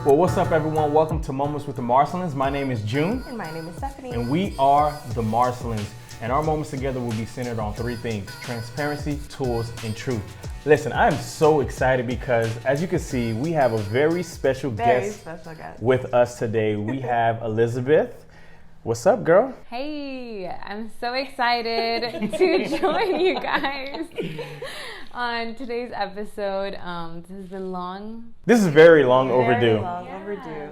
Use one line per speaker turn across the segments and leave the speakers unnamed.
Well, what's up, everyone? Welcome to Moments with the Marcelins. My name is Jun.
And my name is Stephanie.
And we are the Marcelins. And our moments together will be centered on three things: transparency, tools, and truth. Listen, I am so excited because, as you can see, we have a very special guest with us today. We have Elizabeth. What's up, girl?
Hey, I'm so excited to join you guys on today's episode. This has been long.
This is very long overdue.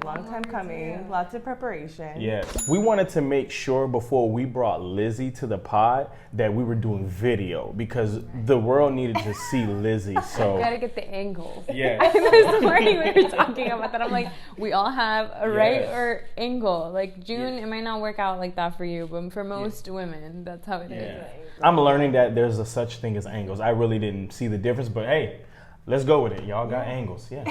Long time coming. Lots of preparation.
Yes. We wanted to make sure before we brought Lizzie to the pod that we were doing video because the world needed to see Lizzie. So
gotta get the angles.
Yeah.
This morning we were talking about that. I'm like, we all have a right or angle. Like June, it might not work out like that for you, but for most women, that's how it is.
I'm learning that there's a such thing as angles. I really didn't see the difference, but hey, let's go with it. Y'all got angles. Yeah.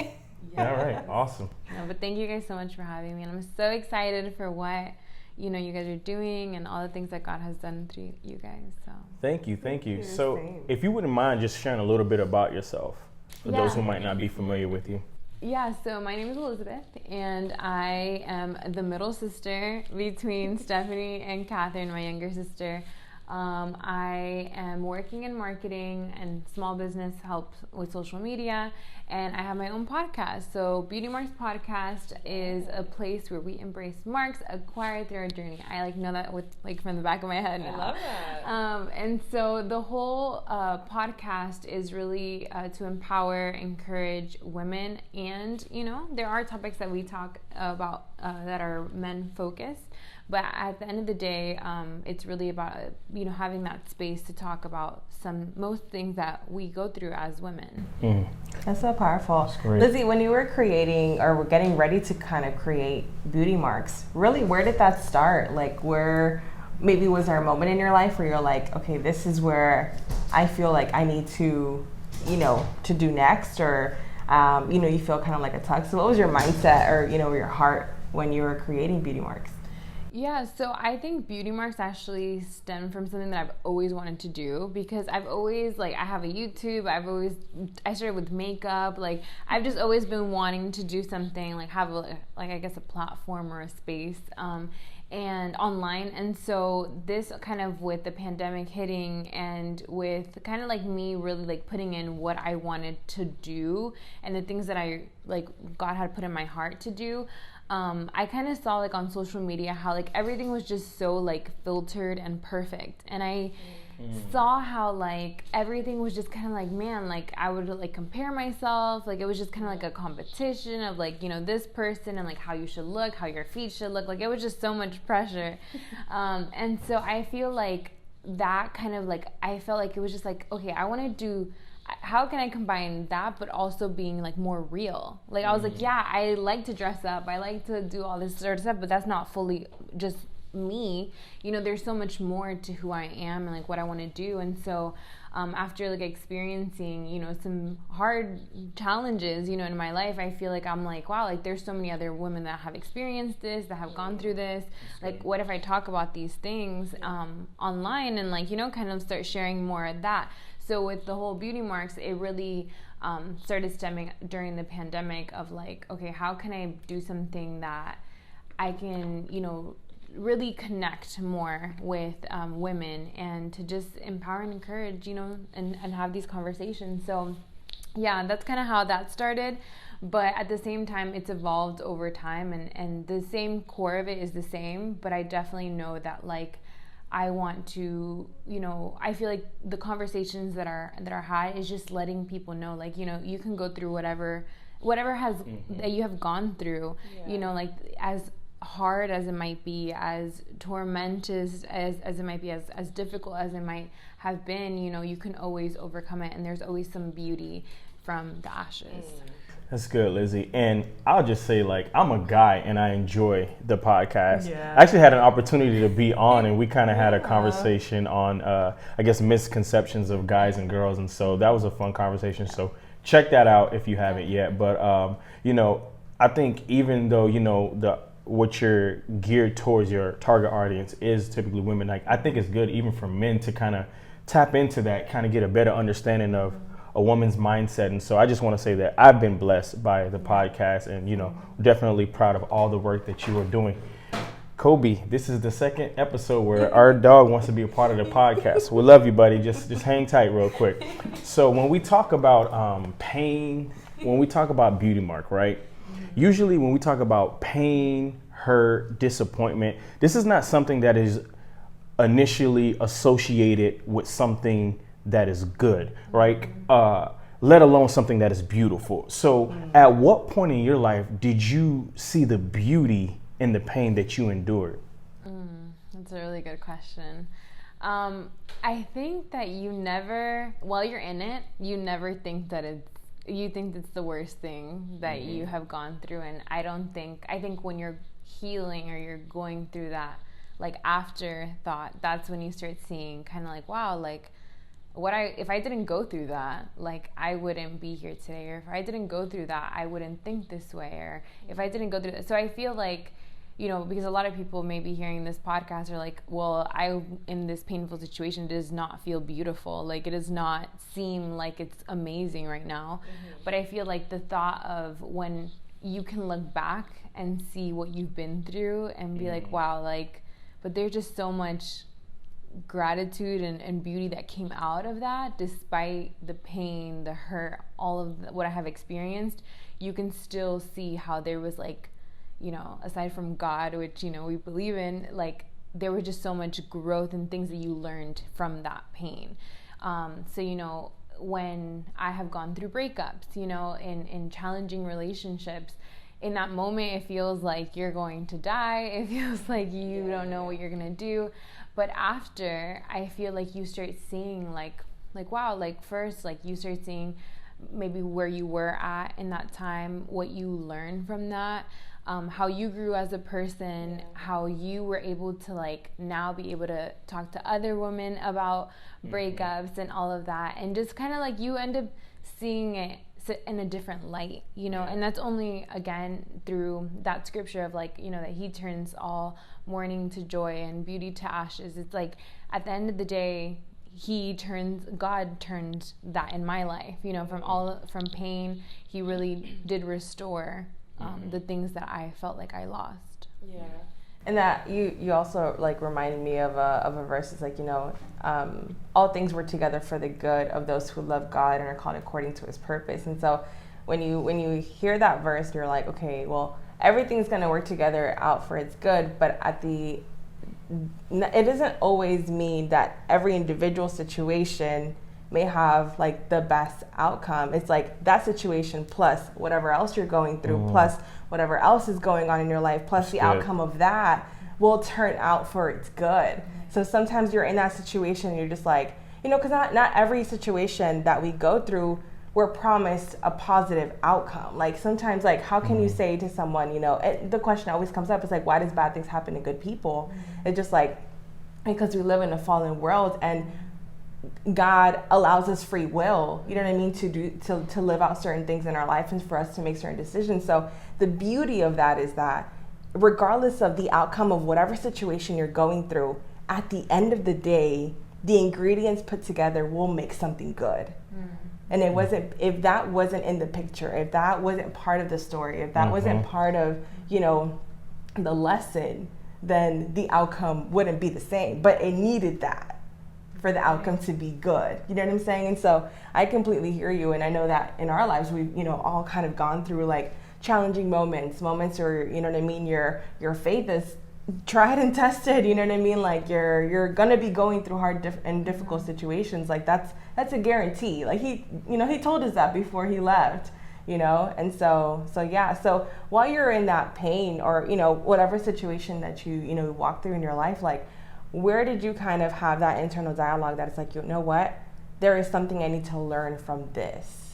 All right. Awesome.
No, but thank you guys so much for having me. And I'm so excited for what, you guys are doing and all the things that God has done through you guys. So
Thank you. So if you wouldn't mind just sharing a little bit about yourself for those who might not be familiar with you.
Yeah, so my name is Elizabeth, and I am the middle sister between Stephanie and Catherine, my younger sister. I am working in marketing and small business help with social media, and I have my own podcast. So Beauty Marks Podcast is a place where we embrace marks acquired through our journey. I know that with from the back of my head now.
I love that.
And so the whole podcast is really to empower, encourage women, and there are topics that we talk about that are men focused. But at the end of the day, it's really about having that space to talk about most things that we go through as women.
That's so powerful.
That's great.
Lizzie, when you were creating or were getting ready to kind of create Beauty Marks, really, where did that start? Where maybe was there a moment in your life where you're like, okay, this is where I feel like I need to, to do next, or you feel kind of like a tug. So what was your mindset or your heart when you were creating Beauty Marks?
Yeah, so I think Beauty Marks actually stem from something that I've always wanted to do, because I've always, I have a YouTube, I started with makeup, I've just always been wanting to do something, have I guess a platform or a space, and online. And so this kind of with the pandemic hitting and with kind of me really putting in what I wanted to do and the things that I God had put in my heart to do, I kind of saw on social media how everything was just so filtered and perfect, and I saw how everything was just kind of man, I would compare myself, it was just kind of a competition of this person and how you should look, how your feet should look, it was just so much pressure, and so I feel that kind of I felt it was just okay, I want to do. How can I combine that but also being more real? I was yeah, I like to dress up, I like to do all this sort of stuff, but that's not fully just me. There's so much more to who I am and what I want to do. And so after experiencing some hard challenges in my life, I feel I'm wow, there's so many other women that have experienced this, that have gone through this. What if I talk about these things online and kind of start sharing more of that? So with the whole Beauty Marks, it really started stemming during the pandemic of okay, how can I do something that I can, really connect more with women and to just empower and encourage, and have these conversations. So yeah, that's kind of how that started. But at the same time, it's evolved over time, and the same core of it is the same, but I definitely know that I want to, I feel the conversations that are had is just letting people know, you can go through whatever has that you have gone through, as hard as it might be, as tormentous as it might be, as difficult as it might have been, you can always overcome it, and there's always some beauty from the ashes.
That's good, Lizzie. And I'll just say, I'm a guy and I enjoy the podcast.
Yeah.
I actually had an opportunity to be on, and we kind of had a conversation on, I guess, misconceptions of guys and girls. And so that was a fun conversation. So check that out if you haven't yet. But, I think even though, what you're geared towards your target audience is typically women, I think it's good even for men to kind of tap into that, kind of get a better understanding of, a woman's mindset. And so I just want to say that I've been blessed by the podcast, and, you know, definitely proud of all the work that you are doing. Kobe, this is the second episode where our dog wants to be a part of the podcast. We love you, buddy. Just hang tight real quick. So when we talk about pain, when we talk about beauty mark, right? Usually when we talk about pain, hurt, disappointment, this is not something that is initially associated with something that is good, right? Let alone something that is beautiful. So at what point in your life did you see the beauty in the pain that you endured?
That's a really good question. I think that while you're in it, you never think that you think it's the worst thing that you have gone through. And I think when you're healing or you're going through that, like, afterthought, that's when you start seeing kind of like, wow, like, if I didn't go through that, like, I wouldn't be here today. Or if I didn't go through that, I wouldn't think this way. Or if I didn't go through that. So I feel like, you know, because a lot of people may be hearing this podcast are like, well, in this painful situation, does not feel beautiful. Like, it does not seem like it's amazing right now. But I feel like the thought of when you can look back and see what you've been through and be like, wow, like, but there's just so much gratitude and beauty that came out of that, despite the pain, the hurt, all of what I have experienced. You can still see how there was, like, you know, aside from God, which, you know, we believe in, like, there was just so much growth and things that you learned from that pain. So, you know, when I have gone through breakups, you know, in challenging relationships, in that moment, it feels like you're going to die. It feels like you don't know what you're going to do. But after, I feel like you start seeing, like, wow, like, first, like, you start seeing maybe where you were at in that time, what you learned from that, how you grew as a person, how you were able to, like, now be able to talk to other women about breakups and all of that. And just kind of, like, you end up seeing it in a different light, you know. And that's only, again, through that scripture of, like, you know, that he turns all mourning to joy and beauty to ashes. It's like, at the end of the day, God turned that in my life, you know, from pain. He really did restore the things that I felt like I lost.
Yeah. And that you also, like, reminded me of a verse. It's like, you know, all things work together for the good of those who love God and are called according to his purpose. And so when you hear that verse, you're like, okay, well, everything's going to work together out for its good. But it doesn't always mean that every individual situation may have, like, the best outcome. It's like that situation plus whatever else you're going through, plus whatever else is going on in your life, plus the outcome of that will turn out for its good. So sometimes you're in that situation and you're just like, you know, because not every situation that we go through, we're promised a positive outcome. Like, sometimes, like, how can you say to someone, you know, the question always comes up is like, why does bad things happen to good people? It's just like, because we live in a fallen world and God allows us free will, you know what I mean, to live out certain things in our life and for us to make certain decisions. So the beauty of that is that regardless of the outcome of whatever situation you're going through, at the end of the day, the ingredients put together will make something good. And if that wasn't in the picture, if that wasn't part of the story, if that wasn't part of, you know, the lesson, then the outcome wouldn't be the same. But it needed that for the outcome to be good. You know what I'm saying? And so I completely hear you. And I know that in our lives, we've, you know, all kind of gone through, like, challenging moments where, you know what I mean, your faith is tried and tested, you know what I mean? Like, you're gonna be going through hard and difficult situations. Like, that's a guarantee. Like, he told us that before he left, you know? And so yeah. So while you're in that pain or, you know, whatever situation that you know, walk through in your life, like, where did you kind of have that internal dialogue that it's like, you know what, there is something I need to learn from this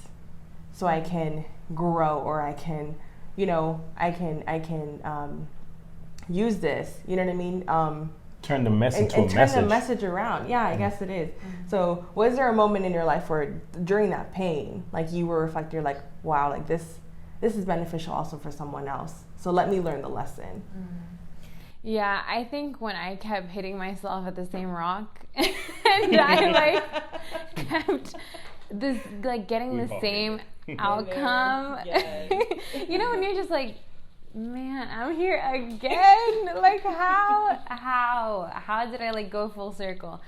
so I can grow, or I can, you know, I can use this, you know what I mean?
Turn the mess into a message.
And turn the message around. Yeah, I guess it is. So was there a moment in your life where during that pain, like, you were reflecting, you're like, wow, like, this is beneficial also for someone else. So let me learn the lesson.
Yeah, I think when I kept hitting myself at the same rock and I, like, kept this like getting the same outcome.
Yes.
You know, when you're just like, man, I'm here again. Like how did I like go full circle?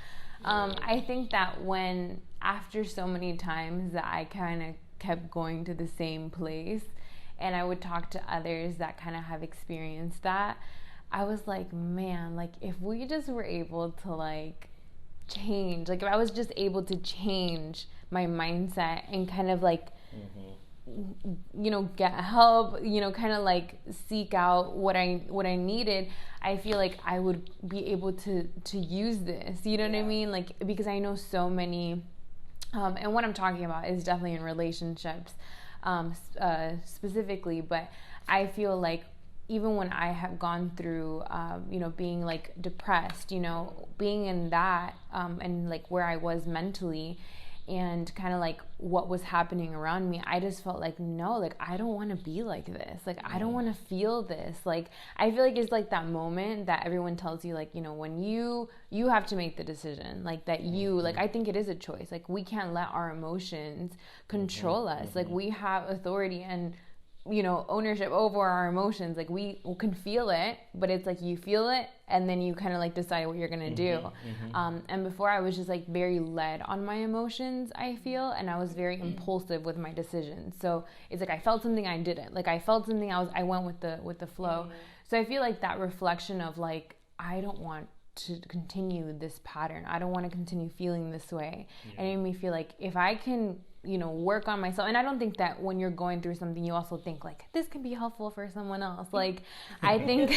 I think that when after so many times that I kind of kept going to the same place, and I would talk to others that kind of have experienced that, I was like, man, like if we just were able to like change, like if I was just able to change my mindset and kind of like you know, get help, you know, kind of like seek out what I needed, I feel like I would be able to use this, you know what I mean? Like, because I know so many, and what I'm talking about is definitely in relationships, specifically, but I feel like even when I have gone through, you know, being like depressed, you know, being in that, and like where I was mentally, and kind of like what was happening around me, I just felt like, no, like I don't want to be like this, like I don't want to feel this. Like I feel like it's like that moment that everyone tells you, like, you know, when you have to make the decision, like that you, like I think it is a choice, like we can't let our emotions control us, like we have authority and, you know, ownership over our emotions. Like we can feel it, but it's like you feel it and then you kind of like decide what you're gonna do. And before I was just like very led on my emotions, I feel, and I was very impulsive with my decisions. So it's like I felt something, I didn't. Like I felt something, I went with the flow. So I feel like that reflection of like, I don't want to continue this pattern. I don't want to continue feeling this way. And it made me feel like if I can, you know, work on myself. And I don't think that when you're going through something, you also think like, this can be helpful for someone else. Like, I think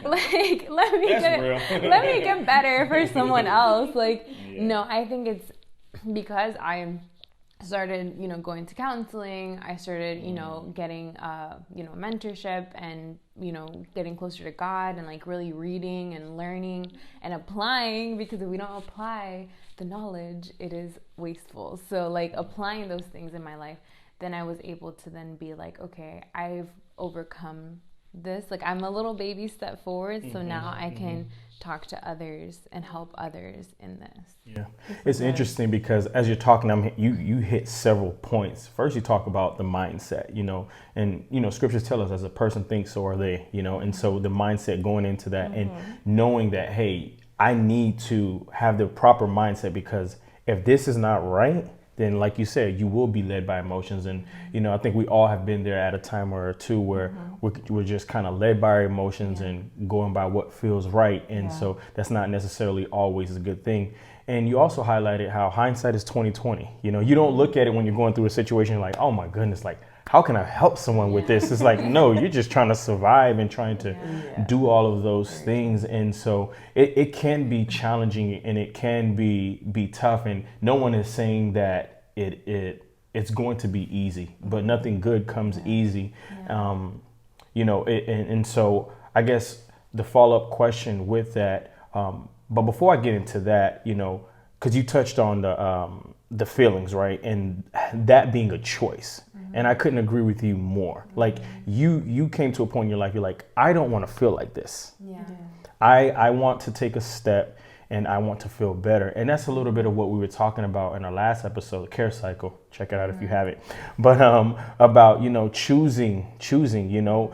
like, let me get better for someone else. Like, no, I think it's because I started, you know, going to counseling. I started, you know, getting, you know, mentorship and, you know, getting closer to God and like really reading and learning and applying, because if we don't apply the knowledge, it is wasteful. So like applying those things in my life, then I was able to then be like, okay, I've overcome this. Like I'm a little baby step forward. So now I can talk to others and help others in this.
Yeah, it's interesting because as you're talking, you hit several points. First, you talk about the mindset, you know, and, you know, scriptures tell us as a person thinks, so are they, you know, and so the mindset going into that and knowing that, hey, I need to have the proper mindset, because if this is not right, then like you said, you will be led by emotions. And, you know, I think we all have been there at a time or two where we're just kind of led by our emotions and going by what feels right. And so that's not necessarily always a good thing. And you also highlighted how hindsight is 20/20. You know, you don't look at it when you're going through a situation like, oh my goodness, like, how can I help someone with this? It's like, no, you're just trying to survive and trying to do all of those things. And so it can be challenging and it can be tough. And no one is saying that it's going to be easy, but nothing good comes easy. You know, and so I guess the follow-up question with that, but before I get into that, you know, because you touched on the feelings, right? And that being a choice. And I couldn't agree with you more. Like you came to a point in your life, you're like, I don't want to feel like this. I want to take a step and I want to feel better. And that's a little bit of what we were talking about in our last episode, the Care Cycle. Check it out if you haven't. But about, you know, choosing, you know,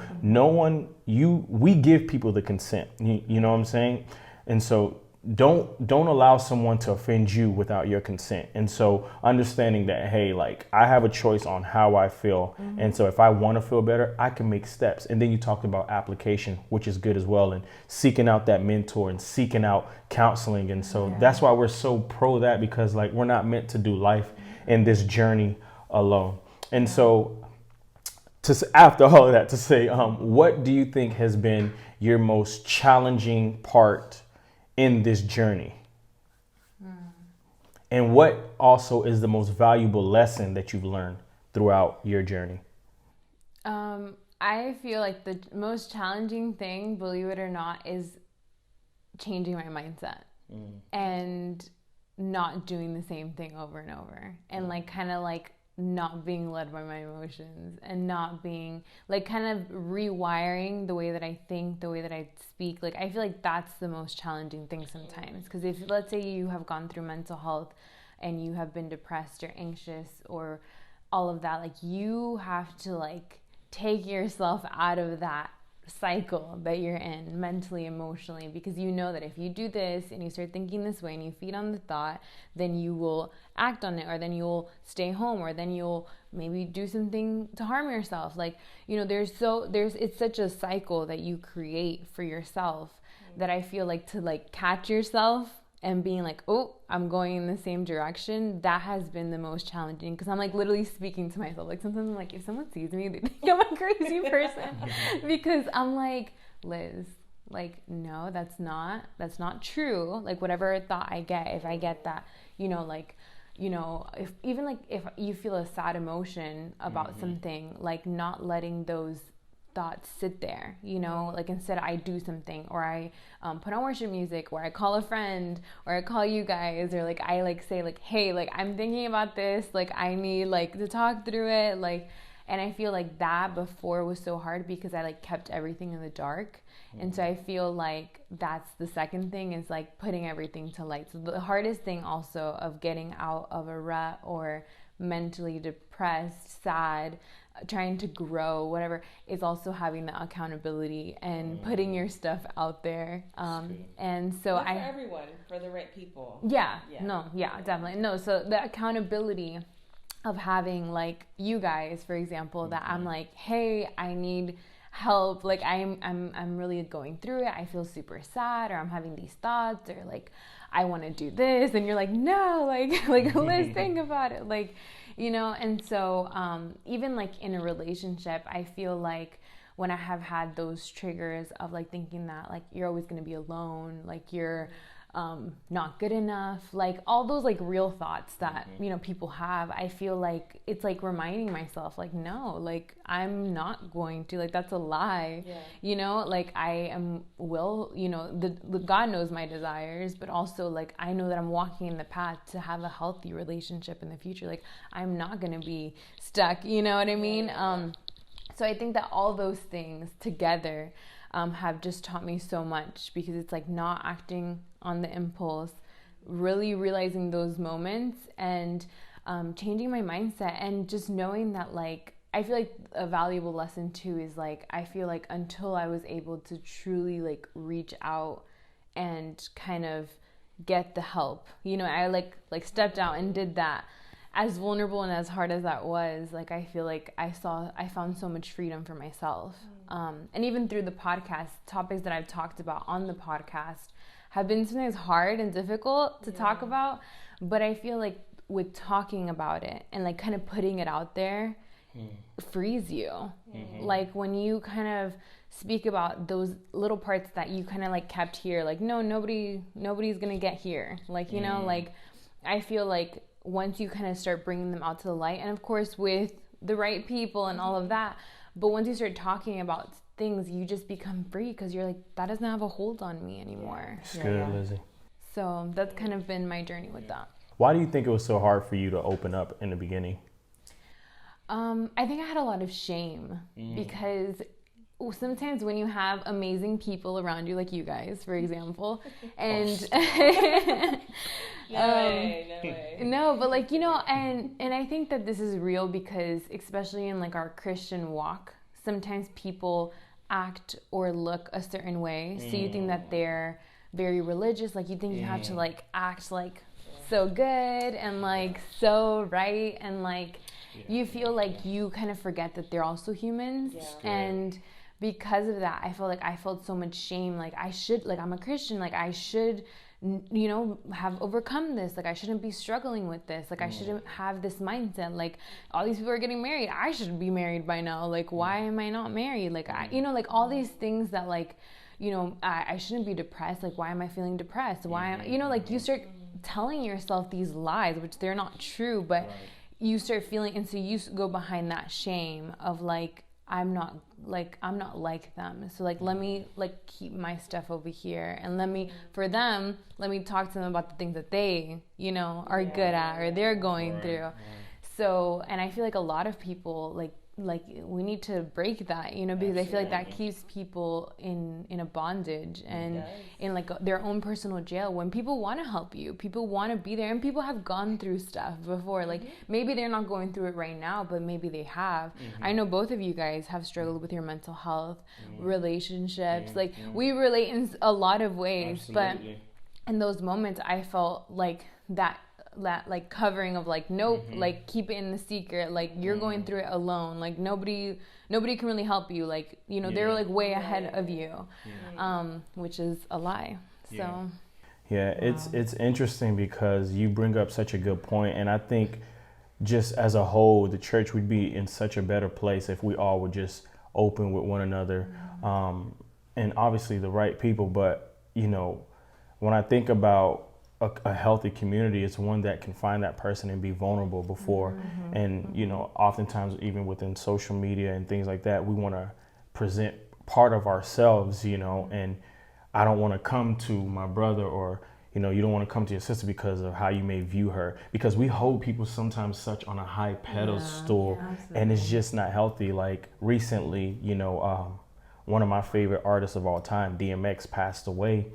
we give people the consent. You know what I'm saying? And so don't allow someone to offend you without your consent. And so understanding that, hey, like I have a choice on how I feel. And so if I want to feel better, I can make steps. And then you talked about application, which is good as well, and seeking out that mentor and seeking out counseling. And so that's why we're so pro that, because like we're not meant to do life in this journey alone. And so after all of that, to say, what do you think has been your most challenging part in this journey? And what also is the most valuable lesson that you've learned throughout your journey?
I feel like the most challenging thing, believe it or not, is changing my mindset and not doing the same thing over and over, and like kind of like not being led by my emotions and not being like kind of rewiring the way that I think, the way that I speak. Like I feel like that's the most challenging thing sometimes, because if let's say you have gone through mental health and you have been depressed or anxious or all of that, like you have to like take yourself out of that cycle that you're in mentally, emotionally, because you know that if you do this and you start thinking this way and you feed on the thought, then you will act on it, or then you'll stay home, or then you'll maybe do something to harm yourself. Like, you know, it's such a cycle that you create for yourself that I feel like to like catch yourself and being like, oh, I'm going in the same direction, that has been the most challenging, because I'm like literally speaking to myself. Like sometimes I'm like, if someone sees me, they think I'm a crazy person. Because I'm like, Liz, like, no, that's not true. Like whatever thought I get, if I get that, you know, like, you know, if you feel a sad emotion about something, like not letting those thoughts sit there, you know, like instead I do something, or I put on worship music, or I call a friend, or I call you guys, or like I like say like, hey, like I'm thinking about this, like I need like to talk through it, like. And I feel like that before was so hard because I like kept everything in the dark. And so I feel like that's the second thing, is like putting everything to light. So the hardest thing also of getting out of a rut or mentally depressed, sad, trying to grow, whatever, is also having the accountability and putting your stuff out there. And so
not for everyone, for the right people.
Definitely. No, so the accountability of having like you guys, for example, that I'm like, hey, I need help, like I'm really going through it, I feel super sad, or I'm having these thoughts, or like I want to do this, and you're like, no, like Liz, think about it, like, you know. And so even like in a relationship, I feel like when I have had those triggers of like thinking that like you're always going to be alone, like you're not good enough, like all those like real thoughts that, you know, people have, I feel like it's like reminding myself like, no, like I'm not going to, like that's a lie, you know, like you know, the God knows my desires, but also like I know that I'm walking in the path to have a healthy relationship in the future, like I'm not going to be stuck, you know what I mean? So I think that all those things together have just taught me so much, because it's like not acting on the impulse, really realizing those moments, and changing my mindset, and just knowing that like, I feel like a valuable lesson too is like, I feel like until I was able to truly like reach out and kind of get the help, you know, I like stepped out and did that. As vulnerable and as hard as that was, like I feel like I found so much freedom for myself. And even through the podcast, topics that I've talked about on the podcast have been sometimes hard and difficult to talk about, but I feel like with talking about it and like kind of putting it out there frees you. Like when you kind of speak about those little parts that you kind of like kept here, like nobody's gonna get here, like, you know, like I feel like once you kind of start bringing them out to the light, and of course with the right people and all of that, but once you start talking about things, you just become free, because you're like, that doesn't have a hold on me anymore.
It's good, Lizzie.
So that's kind of been my journey with that.
Why do you think it was so hard for you to open up in the beginning?
I think I had a lot of shame, because sometimes when you have amazing people around you, like you guys, for example, and no, but like, you know, and I think that this is real, because especially in like our Christian walk, sometimes people act or look a certain way, so you think that they're very religious, like you think you have to like act like so good and like so right, and like you feel like you kind of forget that they're also humans. And because of that, I felt like I felt so much shame. Like I should, like I'm a Christian, like I should, you know, have overcome this. Like I shouldn't be struggling with this. Like I shouldn't have this mindset. Like all these people are getting married, I should be married by now. Like why am I not married? Like I, you know, like all these things that like, you know, I shouldn't be depressed. Like why am I feeling depressed? Why am, you know, like you start telling yourself these lies, which they're not true, but you start feeling, and so you go behind that shame of like, I'm not like them. So like, let me like keep my stuff over here, and let me talk to them about the things that they, you know, are good at, or they're going through. So, and I feel like a lot of people, like like we need to break that, you know, because I feel like that keeps people in a bondage and in like their own personal jail, when people want to help you, people want to be there, and people have gone through stuff before. Like maybe they're not going through it right now, but maybe they have. I know both of you guys have struggled with your mental health, relationships, like we relate in a lot of ways. Absolutely. But in those moments I felt like that like covering of like, nope, like keep it in the secret, like you're going through it alone, like nobody can really help you, like, you know, they're like way ahead of you, which is a lie. So
it's interesting because you bring up such a good point, and I think just as a whole the church would be in such a better place if we all were just open with one another, and obviously the right people. But you know, when I think about a healthy community, it's one that can find that person and be vulnerable before. And you know, oftentimes even within social media and things like that, we want to present part of ourselves, you know, and I don't want to come to my brother, or you know, you don't want to come to your sister because of how you may view her, because we hold people sometimes such on a high pedestal, and it's just not healthy. Like recently, you know, one of my favorite artists of all time, DMX, passed away.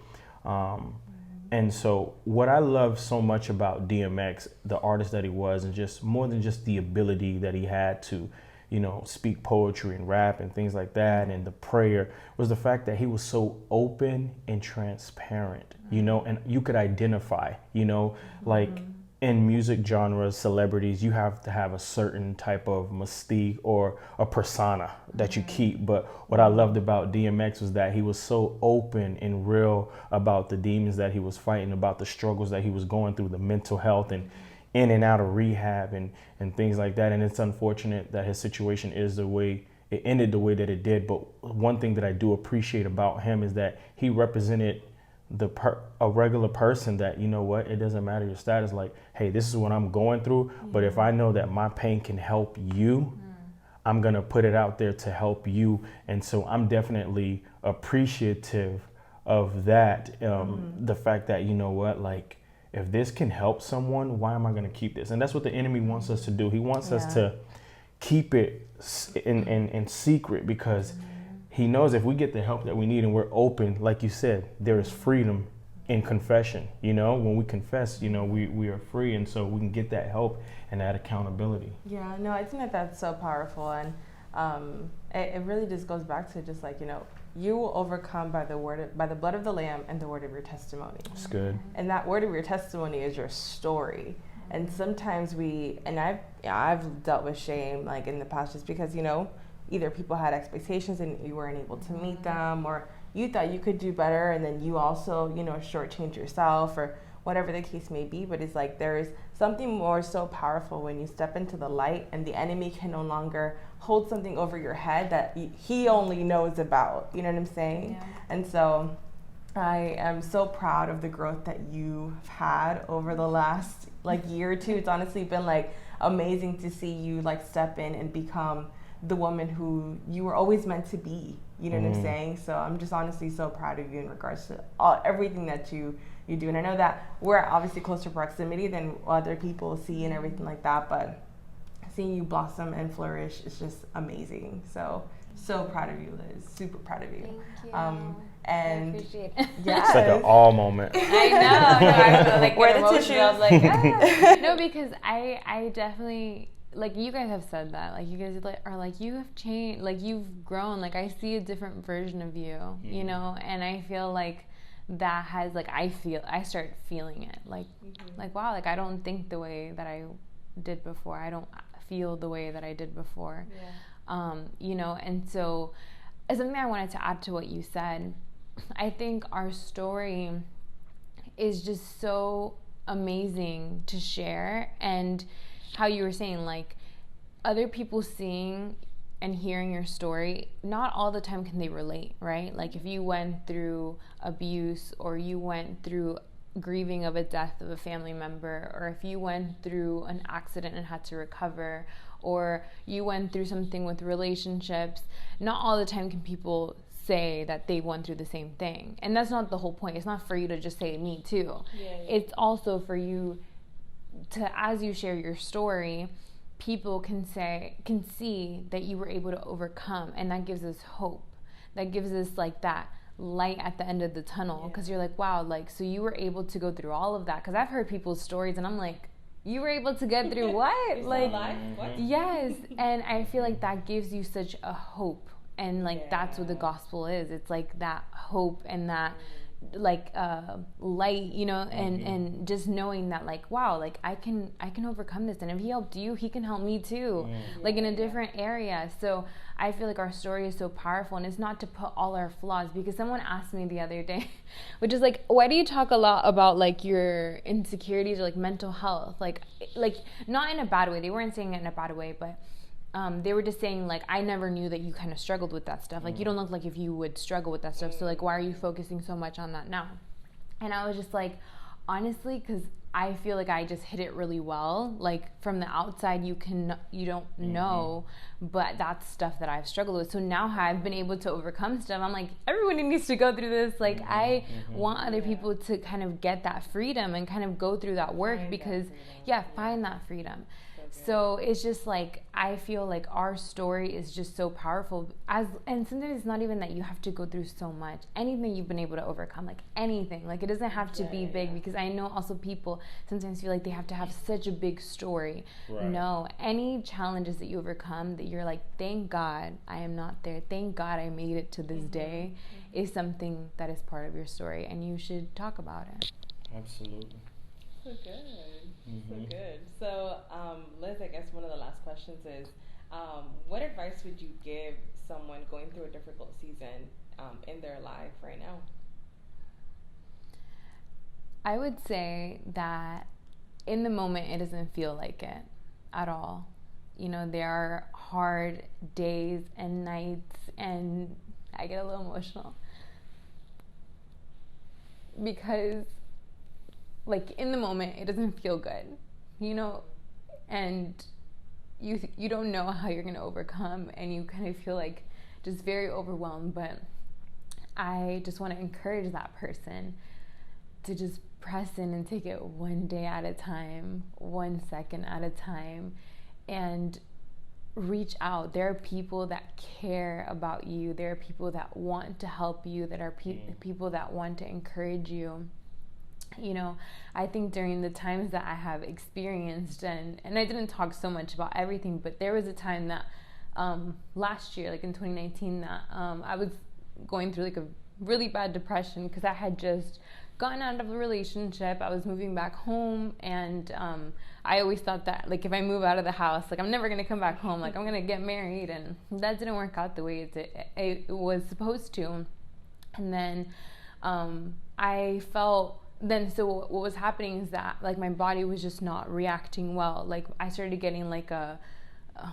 And so what I love so much about DMX, the artist that he was, and just more than just the ability that he had to, you know, speak poetry and rap and things like that, and the prayer, was the fact that he was so open and transparent, you know, and you could identify, you know, like in music genres, celebrities, you have to have a certain type of mystique or a persona that you keep. But what I loved about DMX was that he was so open and real about the demons that he was fighting, about the struggles that he was going through, the mental health, and in and out of rehab and things like that. And it's unfortunate that his situation is the way it ended, the way that it did. But one thing that I do appreciate about him is that he represented a regular person that, you know what, it doesn't matter your status, like, hey, this is what I'm going through, but if I know that my pain can help you, I'm gonna put it out there to help you. And so I'm definitely appreciative of that, the fact that, you know what, like, if this can help someone, why am I gonna keep this? And that's what the enemy wants us to do. He wants us to keep it in secret, because he knows if we get the help that we need and we're open, like you said, there is freedom in confession. You know, when we confess, you know, we are free, and so we can get that help and that accountability.
Yeah, no, I think that's so powerful, and it really just goes back to just like, you know, you will overcome by the blood of the Lamb and the word of your testimony.
That's good.
And that word of your testimony is your story. And sometimes I've dealt with shame like in the past, just because, you know, either people had expectations and you weren't able to meet them, or you thought you could do better and then you also, you know, shortchange yourself, or whatever the case may be. But it's like there is something more so powerful when you step into the light, and the enemy can no longer hold something over your head that he only knows about. You know what I'm saying? Yeah. And so I am so proud of the growth that you've had over the last like year or two. It's honestly been like amazing to see you like step in and become the woman who you were always meant to be. You know what I'm saying? So I'm just honestly so proud of you in regards to everything that you do. And I know that we're obviously closer proximity than other people see and everything like that, but seeing you blossom and flourish is just amazing. So proud of you, Liz. Super proud of you.
Thank you.
And
I appreciate it.
Yes.
It's like an all moment.
I know. I feel like
where the
emotional.
tissues?
I was like, ah. No, because I definitely, like, you guys have said that, like, you guys are like, you have changed, like, you've grown, like, I see a different version of you, you know, and I feel like that has, like, I start feeling it, like, like, wow, like, I don't think the way that I did before, I don't feel the way that I did before, you know, and so, something I wanted to add to what you said, I think our story is just so amazing to share, and how you were saying, like, other people seeing and hearing your story, not all the time can they relate, right? Like, if you went through abuse, or you went through grieving of a death of a family member, or if you went through an accident and had to recover, or you went through something with relationships, not all the time can people say that they went through the same thing. And that's not the whole point. It's not for you to just say me too. It's also for you to, as you share your story, people can see that you were able to overcome, and that gives us hope. That gives us like that light at the end of the tunnel, because you're like, wow, like, so you were able to go through all of that. Because I've heard people's stories and I'm like, you were able to get through what? Like,
what?
Yes. And I feel like that gives you such a hope, and like that's what the gospel is. It's like that hope and that like light, you know, and just knowing that like, wow, like I can overcome this, and if he helped you, he can help me too, like in a different area. So I feel like our story is so powerful, and it's not to put all our flaws, because someone asked me the other day, which is like, why do you talk a lot about like your insecurities or like mental health, like not in a bad way. They weren't saying it in a bad way, but they were just saying like, I never knew that you kind of struggled with that stuff. Like you don't look like if you would struggle with that stuff. So like, why are you focusing so much on that now? And I was just like, honestly, because I feel like I just hit it really well. Like from the outside, you don't know, but that's stuff that I've struggled with. So now I've been able to overcome stuff. I'm like, everybody needs to go through this. Like I want other people to kind of get that freedom and kind of go through that work, because find that freedom. So it's just like, I feel like our story is just so powerful, and sometimes it's not even that you have to go through so much. Anything you've been able to overcome, like anything, like it doesn't have to be big, because I know also people sometimes feel like they have to have such a big story. No, any challenges that you overcome that you're like, thank God I am not there, thank God I made it to this day, is something that is part of your story, and you should talk about it.
Absolutely.
So good. So good. So, Liz, I guess one of the last questions is, what advice would you give someone going through a difficult season in their life right now?
I would say that in the moment, it doesn't feel like it at all. You know, there are hard days and nights, and I get a little emotional because like in the moment, it doesn't feel good, you know, and you don't know how you're going to overcome, and you kind of feel like just very overwhelmed. But I just want to encourage that person to just press in and take it one day at a time, 1 second at a time, and reach out. There are people that care about you. There are people that want to help you, that are people that want to encourage you. You know, I think during the times that I have experienced, and I didn't talk so much about everything, but there was a time that last year, like in 2019, that I was going through like a really bad depression, because I had just gotten out of a relationship. I was moving back home, and I always thought that like if I move out of the house, like I'm never going to come back home, like I'm going to get married, and that didn't work out the way it was supposed to. And then I felt so what was happening is that like my body was just not reacting well. Like I started getting like a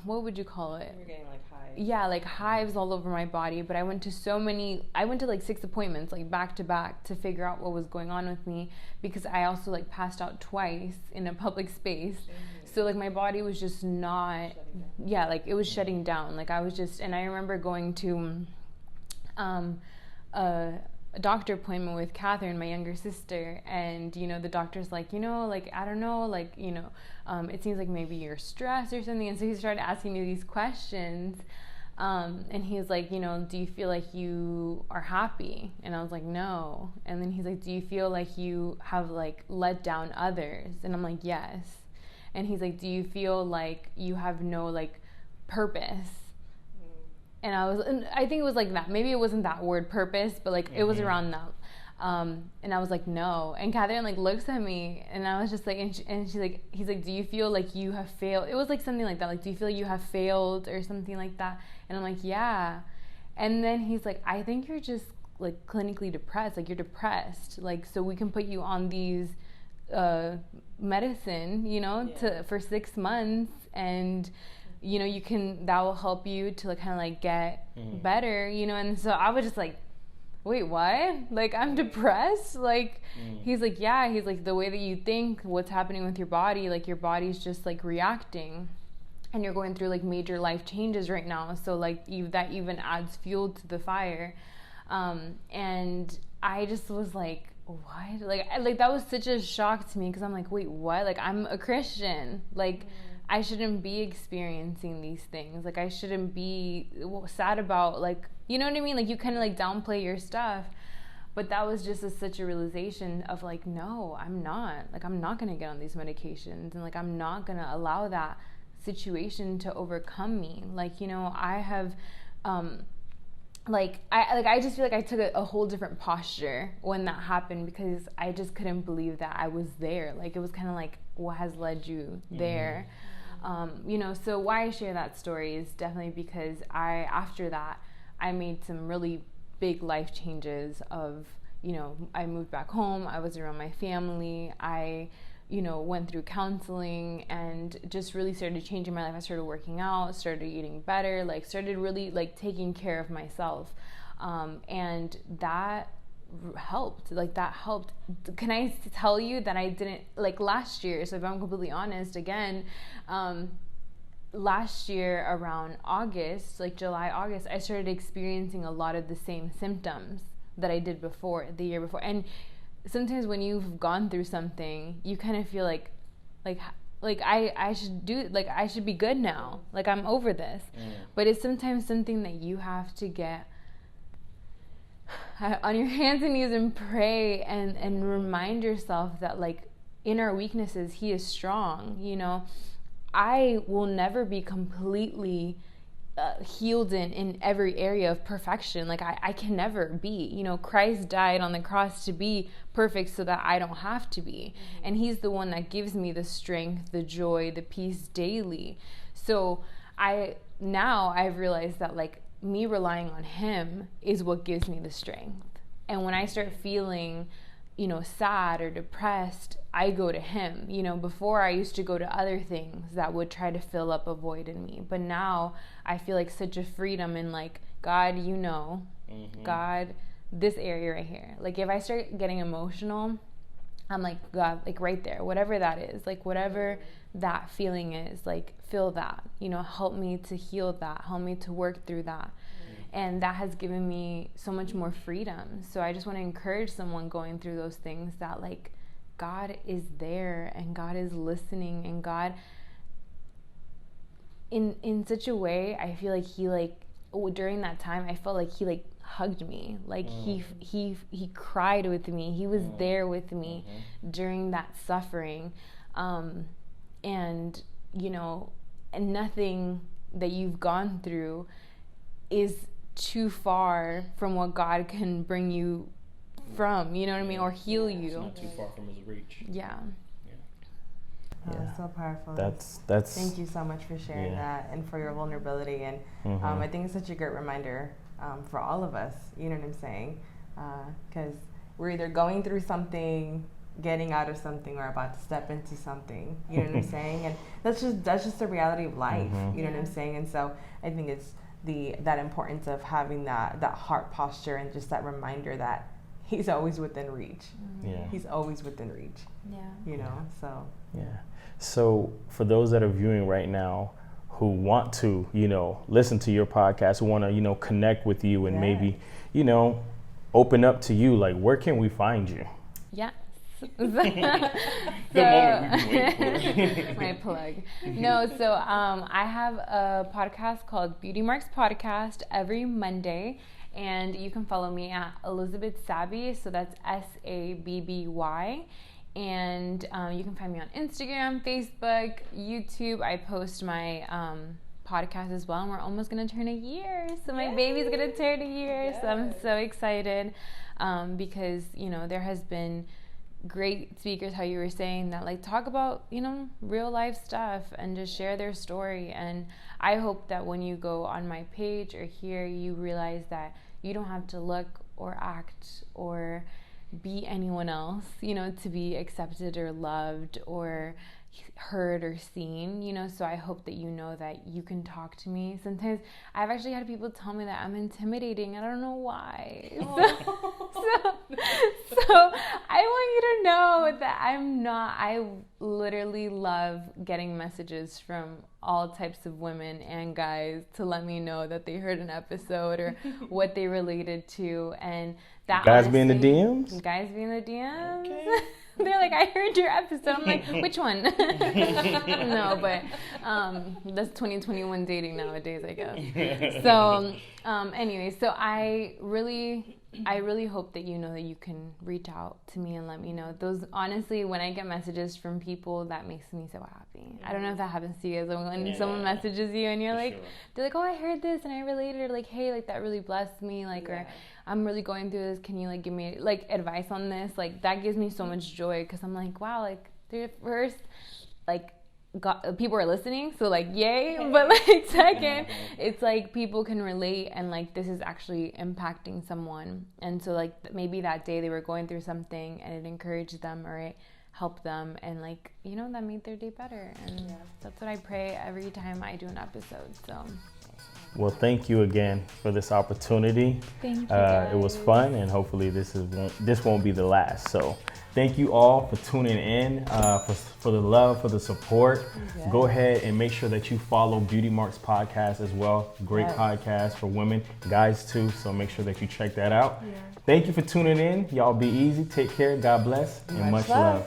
what would you call it?
You're getting like hives.
Yeah, like hives all over my body. But I went to like 6 appointments, like back to back, to figure out what was going on with me, because I also like passed out twice in a public space. So like my body was just not, like it was shutting down. Like I was just, and I remember going to a doctor appointment with Catherine, my younger sister, and you know the doctor's like, you know, like I don't know, like, you know, it seems like maybe you're stressed or something. And so he started asking me these questions, and he was like, you know, do you feel like you are happy? And I was like, no. And then he's like, do you feel like you have like let down others? And I'm like, yes. And he's like, do you feel like you have no like purpose? And I think it was like that. Maybe it wasn't that word purpose, but like it was around that. And I was like, no. And Catherine like looks at me, and I was just like, and she's like, he's like, do you feel like you have failed? It was like something like that. Like, do you feel like you have failed or something like that? And I'm like, yeah. And then he's like, I think you're just like clinically depressed. Like you're depressed. Like, so we can put you on these medicine, you know, for 6 months, and you know, that will help you to like kind of like get better, you know. And so I was just like, wait, what? Like I'm depressed? Like he's like, yeah. He's like, the way that you think, what's happening with your body, like your body's just like reacting, and you're going through like major life changes right now. So like that even adds fuel to the fire. And I just was like, what? Like that was such a shock to me, because I'm like, wait, what? Like I'm a Christian. Like I shouldn't be experiencing these things. Like, I shouldn't be sad about, like, you know what I mean? Like, you kind of like downplay your stuff. But that was just such a realization of like, no, I'm not. Like, I'm not going to get on these medications. And like, I'm not going to allow that situation to overcome me. Like, you know, I have, I just feel like I took a whole different posture when that happened, because I just couldn't believe that I was there. Like, it was kind of like, what has led you there? You know, so why I share that story is definitely because after that, I made some really big life changes of, you know, I moved back home, I was around my family, I, you know, went through counseling and just really started changing my life. I started working out, started eating better, like started really like taking care of myself. And that helped. Like, that helped. Can I tell you that I didn't, like, last year, so if I'm completely honest, again, last year around August, like July, August, I started experiencing a lot of the same symptoms that I did before, the year before. And sometimes when you've gone through something, you kind of feel like I should do, like, I should be good now. Like, I'm over this. But it's sometimes something that you have to get on your hands and knees and pray and remind yourself that, like, in our weaknesses, He is strong, you know. I will never be completely healed in every area of perfection. Like, I can never be. You know, Christ died on the cross to be perfect so that I don't have to be. And He's the one that gives me the strength, the joy, the peace daily. So I've realized that, like, me relying on Him is what gives me the strength. And when I start feeling, you know, sad or depressed, I go to Him. You know, before I used to go to other things that would try to fill up a void in me. But now I feel like such a freedom in, like, God, you know, God, this area right here. Like, if I start getting emotional, I'm like, God, like, right there, whatever that is, like, whatever that feeling is, like, feel that, you know, help me to heal that, help me to work through that. And that has given me so much more freedom. So I just want to encourage someone going through those things that, like, God is there and God is listening, and God, in such a way, I feel like He, like, during that time, I felt like He, like, hugged me. Like, he cried with me. He was there with me during that suffering. And, you know, and nothing that you've gone through is too far from what God can bring you from, you know what I mean, or heal you.
It's not too far from His reach.
Yeah.
So powerful.
That's
Thank you so much for sharing that and for your vulnerability. And I think it's such a great reminder for all of us, you know what I'm saying? Because we're either going through something, getting out of something, or about to step into something, you know what I'm saying? And that's just the reality of life, you know what I'm saying? And so I think it's that importance of having that heart posture and just that reminder that He's always within reach. He's always within reach. You know, so.
So for those that are viewing right now who want to, you know, listen to your podcast, who want to, you know, connect with you and maybe, you know, open up to you, like, where can we find you?
The moment we've been waiting for.
My plug. No, so I have a podcast called Beauty Marks Podcast every Monday, and you can follow me at Elizabeth Sabby, so that's Sabby, and you can find me on Instagram, Facebook, YouTube. I post my podcast as well, and we're almost gonna turn a year, so my baby's gonna turn a year, so I'm so excited because, you know, there has been great speakers, how you were saying, that, like, talk about, you know, real life stuff and just share their story. And I hope that when you go on my page or here, you realize that you don't have to look or act or be anyone else, you know, to be accepted or loved or heard or seen, you know. So I hope that you know that you can talk to me. Sometimes I've actually had people tell me that I'm intimidating. I don't know why. So I want you to know that I'm not. I literally love getting messages from all types of women and guys to let me know that they heard an episode or what they related to, and that
Guys be in the DMs?
Guys be in the DMs.
Okay.
They're like, I heard your episode. I'm like, which one? No, but that's 2021 dating nowadays, I guess. So anyway, so I really hope that you know that you can reach out to me and let me know. Those, honestly, when I get messages from people, that makes me so happy. I don't know if that happens to you guys. When someone messages you and you're like, they're like, oh, I heard this and I related, or like, hey, like that really blessed me, like, or I'm really going through this. Can you like give me like advice on this? Like that gives me so much joy, because I'm like, wow, like first, like, people are listening, so like yay, but like second, it's like people can relate, and like this is actually impacting someone, and so like maybe that day they were going through something and it encouraged them or it helped them, and like, you know, that made their day better. And that's what I pray every time I do an episode. So
well, thank you again for this opportunity.
Thank you.
It was fun, and hopefully this won't be the last. So thank you all for tuning in, for the love, for the support. Yes. Go ahead and make sure that you follow Beauty Marks Podcast as well. Great podcast for women, guys too. So make sure that you check that out. Yeah. Thank you for tuning in. Y'all be easy. Take care. God bless. And much love.